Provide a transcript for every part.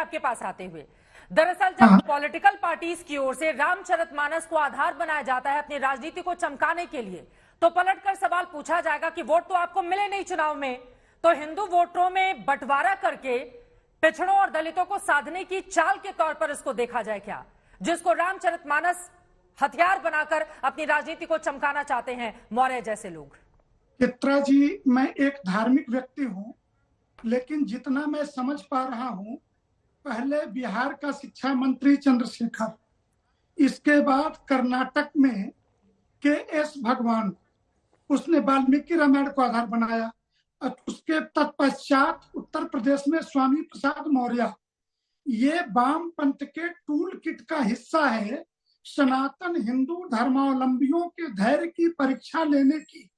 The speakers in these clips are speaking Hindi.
आपके पास आते हुए, दरअसल जब पॉलिटिकल पार्टीज की ओर से रामचरितमानस को आधार बनाया जाता है अपनी राजनीति को चमकाने के लिए, तो पलटकर सवाल पूछा जाएगा कि वोट तो आपको मिले नहीं चुनाव में, तो हिंदू वोटरों में बंटवारा करके पिछड़ों और दलितों को साधने की चाल के तौर पर इसको देखा जाए क्या, जिसको रामचरितमानस हथियार बनाकर अपनी राजनीति को चमकाना चाहते हैं मौर्य जैसे लोग। चित्रा जी, मैं एक धार्मिक व्यक्ति हूं, लेकिन जितना मैं समझ पा रहा हूं, पहले बिहार का शिक्षा मंत्री चंद्रशेखर, इसके बाद कर्नाटक में के.एस. भगवान, उसने वाल्मीकि रामायण को आधार बनाया। उसके तत्पश्चात उत्तर प्रदेश में स्वामी प्रसाद मौर्य। ये वामपंथ के टूल किट का हिस्सा है सनातन हिंदू धर्मावलंबियों के धैर्य की परीक्षा लेने की।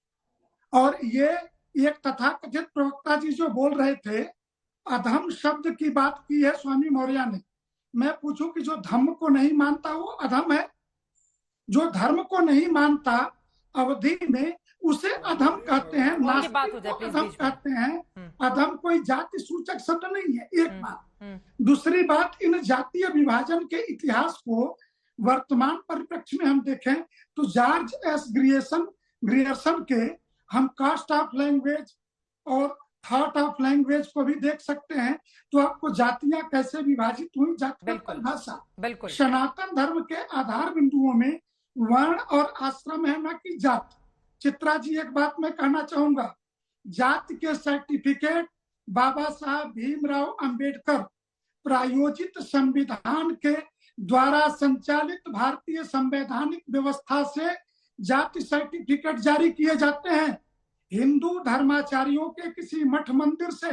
और ये एक तथाकथित प्रवक्ता जी जो बोल रहे थे, अधम शब्द की बात की है स्वामी मौर्य ने। मैं पूछूं कि जो धर्म को नहीं मानता वो अधम है? जो धर्म को नहीं मानता अवधि में उसे अधम कहते हैं, नास्तिक को अधम कहते हैं। अधम कोई जाति सूचक शब्द नहीं है, एक बात। दूसरी बात, इन जातीय विभाजन के इतिहास को वर्तमान परिप्रेक्ष्य में हम देखें तो जॉर्ज एस ग्रियर्सन के हम कास्ट ऑफ लैंग्वेज और थॉट ऑफ लैंग्वेज को भी देख सकते हैं, तो आपको जातियां कैसे विभाजित हुई, जातिगत परिभाषा। सनातन धर्म के आधार बिंदुओं में वर्ण और आश्रम है, न कि जात। चित्रा जी, एक बात मैं कहना चाहूंगा, जाति के सर्टिफिकेट बाबा साहब भीमराव अंबेडकर प्रायोजित संविधान के द्वारा संचालित भारतीय संवैधानिक व्यवस्था से जाति सर्टिफिकेट जारी किए जाते हैं। हिंदू धर्माचार्यों के किसी मठ मंदिर से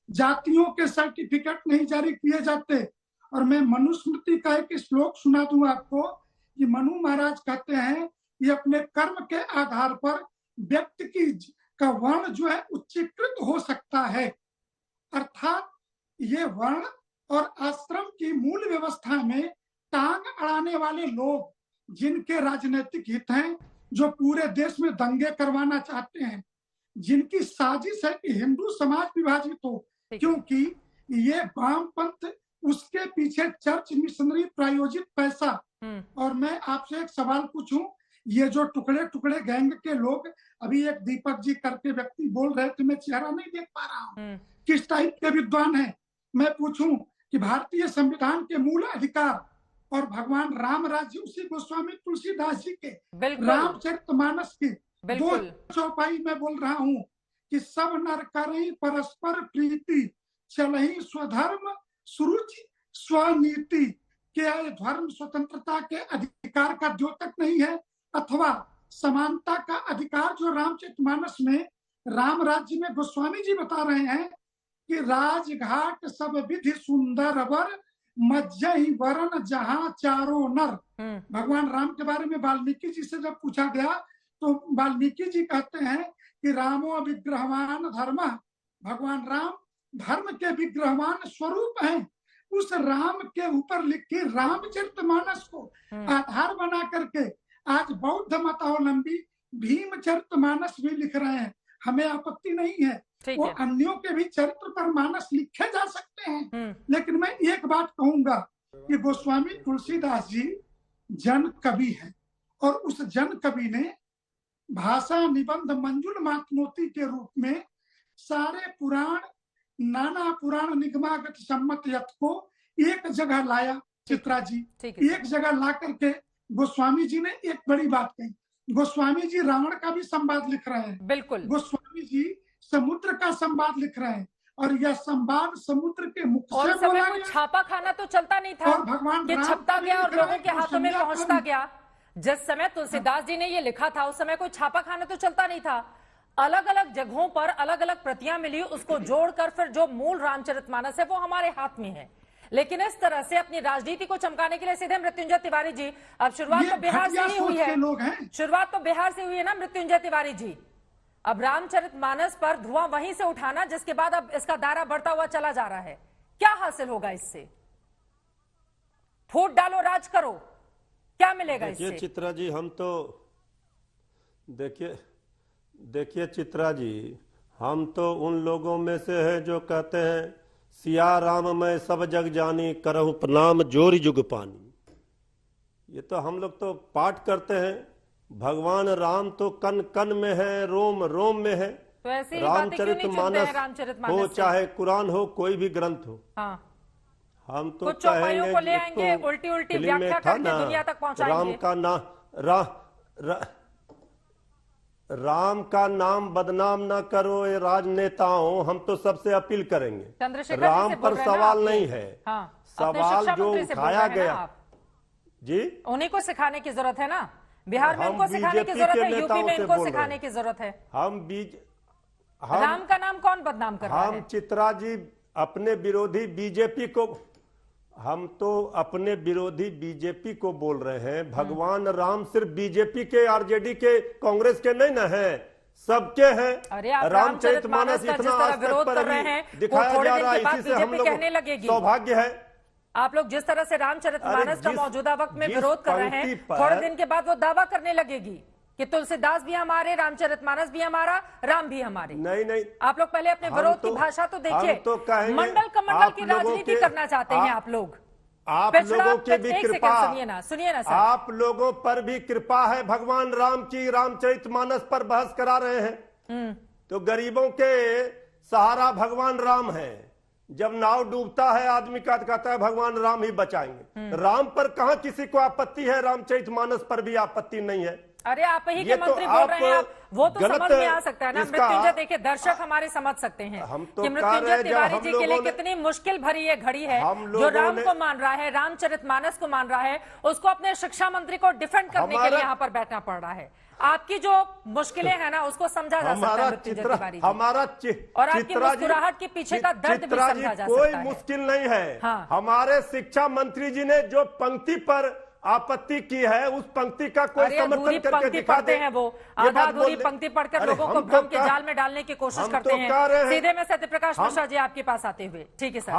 जातियों के सर्टिफिकेट नहीं जारी किए जाते। और मैं मनुस्मृति का एक श्लोक सुना दूं आपको, कि मनु महाराज कहते हैं कि अपने कर्म के आधार पर व्यक्ति का वर्ण जो है उच्चीकृत हो सकता है। अर्थात ये वर्ण और आश्रम की मूल व्यवस्था में टांग अड़ाने वाले लोग, जिनके राजनीतिक हित हैं, जो पूरे देश में दंगे करवाना चाहते हैं, जिनकी साजिश है कि हिंदू समाज विभाजित हो, क्योंकि ये वामपंथ, उसके पीछे चर्च मिशनरी प्रायोजित पैसा। और मैं आपसे एक सवाल पूछूं, ये जो टुकड़े टुकड़े गैंग के लोग, अभी एक दीपक जी करके व्यक्ति बोल रहे थे, मैं चेहरा नहीं देख पा रहा हूं, किस टाइप के विद्वान हैं। मैं पूछूं कि भारतीय संविधान के मूल अधिकार और भगवान राम राज्य, उसी गोस्वामी तुलसीदास जी के रामचरितमानस की दो चौपाई में बोल रहा हूं कि सब नर करई परस्पर प्रीति, चलहि स्वधर्म सुरुचि स्वनीति। क्या धर्म स्वतंत्रता के अधिकार का द्योतक नहीं है, अथवा समानता का अधिकार जो रामचरितमानस में राम राज्य में गोस्वामी जी बता रहे हैं कि राजघाट सब विधि सुंदर वर, मज्जहि वरण जहां चारों नर। भगवान राम के बारे में वाल्मीकि जी से जब पूछा गया तो वाल्मीकि जी कहते हैं कि रामो विग्रहवान धर्म, भगवान राम धर्म के विग्रहवान स्वरूप हैं। उस राम के ऊपर लिखी रामचरितमानस को आधार बना करके आज बौद्ध मतावलंबी भीमचरितमानस भी लिख रहे हैं। हमें आपत्ति नहीं है, वो अन्यों के भी चरित्र पर मानस लिखे जा सकते हैं। लेकिन मैं एक बात कहूंगा कि गोस्वामी तुलसीदास जी जन कवि हैं, और उस जन कवि ने भाषा निबंध मंजुल मातमोती के रूप में सारे पुराण, नाना पुराण निगमागत सम्मत यत को एक जगह लाया। चित्रा जी, एक जगह ला करके गोस्वामी जी ने एक बड़ी बात कही। गोस्वामी जी रावण का भी संवाद लिख रहे हैं, बिल्कुल। गोस्वामी जी समुद्र का संवाद लिख रहे हैं, और यह संवाद समुद्र के मुख से बोला गया। छापा खाना तो चलता नहीं था, और भगवान कि छपता गया और लोगों के हाथों में पहुंचता गया। जिस समय तुलसीदास जी ने ये लिखा था, उस समय कोई छापा खाना तो चलता नहीं था। अलग अलग जगहों पर अलग अलग प्रतियां मिली, उसको जोड़कर फिर जो मूल रामचरितमानस है वो हमारे हाथ में है। लेकिन इस तरह से अपनी राजनीति को चमकाने के लिए सीधे मृत्युंजय तिवारी जी, अब शुरुआत तो बिहार से ही हुई है, शुरुआत तो बिहार से हुई है ना मृत्युंजय तिवारी जी। अब रामचरितमानस पर धुआं वहीं से उठाना, जिसके बाद अब इसका दायरा बढ़ता हुआ चला जा रहा है। क्या हासिल होगा इससे? फूट डालो, राज करो, क्या मिलेगा इससे? चित्रा जी, हम तो देखिए चित्रा जी, हम तो उन लोगों में से है जो कहते हैं सिया राम मैं सब जग जानी, करहु प्रणाम जोरी जुग पानी। ये तो हम लोग तो पाठ करते हैं, भगवान राम तो कन कन में है, रोम रोम में है। तो ऐसे ही बातें क्यों नहीं चुनते हैं रामचरितमानस हो, से? चाहे कुरान हो, कोई भी ग्रंथ हो। हाँ। हम तो कुछ चौपाइयों को ले आएंगे, तो उल्टी उल्टी फिल्म में व्याख्या था करके ना, दुनिया तक पहुंचाएंगे। राम का नाम बदनाम ना करो ये राजनेताओं, हम तो सबसे अपील करेंगे। चंद्रशेखर राम जी से पर बोल रहे हैं ना सवाल आप? नहीं है। हाँ, अपने सवाल शिक्षा जो मंत्री से बोल उठाया रहे हैं ना गया आप? जी, उन्हीं को सिखाने की जरूरत है ना। बिहार में हम इनको सिखाने की बीजेपी जरूरत के है, यूपी नेताओं में से इनको बोल रहे सिखाने हैं। की जरूरत है। हम राम का नाम कौन बदनाम कर रहा है? हम चित्रा जी अपने विरोधी बीजेपी को, हम तो अपने विरोधी बीजेपी को बोल रहे हैं। भगवान राम सिर्फ बीजेपी के, आरजेडी के, कांग्रेस के नहीं ना है, सबके हैं। अरे आप रामचरितमानस का जिस इतना तरह आज विरोध तक कर पर रहे अभी हैं, दिखाया थोड़े जा दिन रहा के है, बाद इसी से हम बीजेपी लोग कहने लगेगी। सौभाग्य है। आप लोग जिस तरह से रामचरितमानस का मौजूदा वक्त में विरोध कर रहे हैं, थोड़े दिन के बाद वो दावा करने लगेगी कि तुलसीदास भी हमारे, रामचरितमानस भी हमारा, राम भी हमारे। नहीं, आप लोग पहले अपने विरोध की भाषा तो देखिए। मंडल कमंडल की राजनीति करना चाहते हैं आप लोग। आप लोगों की भी कृपा, सुनिए ना सर, आप लोगों पर भी कृपा है भगवान राम की। रामचरितमानस पर बहस करा रहे हैं तो गरीबों के सहारा भगवान राम है। जब नाव डूबता है आदमी का कहता है भगवान राम ही बचाएंगे। राम पर कहां किसी को आपत्ति है, रामचरितमानस पर भी आपत्ति नहीं है। अरे आप ही के मंत्री बोल रहे हैं, आप वो तो समझ में आ सकता है ना। मृत्युंजय देखिए, दर्शक हमारे समझ सकते हैं तो कि मृत्युंजय तिवारी जी के लिए कितनी मुश्किल भरी ये घड़ी है। जो राम को मान रहा है, रामचरितमानस को मान रहा है, उसको अपने शिक्षा मंत्री को डिफेंड करने के लिए यहाँ पर बैठना पड़ रहा है। आपकी जो मुश्किलें हैं ना, उसको समझा जा सकता है मृत्युंजय तिवारी जी। हमारा और आपकी मुस्कुराहट के पीछे का दर्द भी समझा जा सकता है। कोई मुश्किल नहीं है। हाँ। हमारे शिक्षा मंत्री जी ने जो पंक्ति पर आपत्ति की है, उस पंक्ति का कोई समर्थन करके दिखा दे। हैं वो आधा अधूरी पंक्ति पढ़कर लोगों को भ्रम के जाल में डालने की कोशिश करते हैं। सीधे में सत्यप्रकाश मिश्रा जी आपके पास आते हुए। ठीक है सर।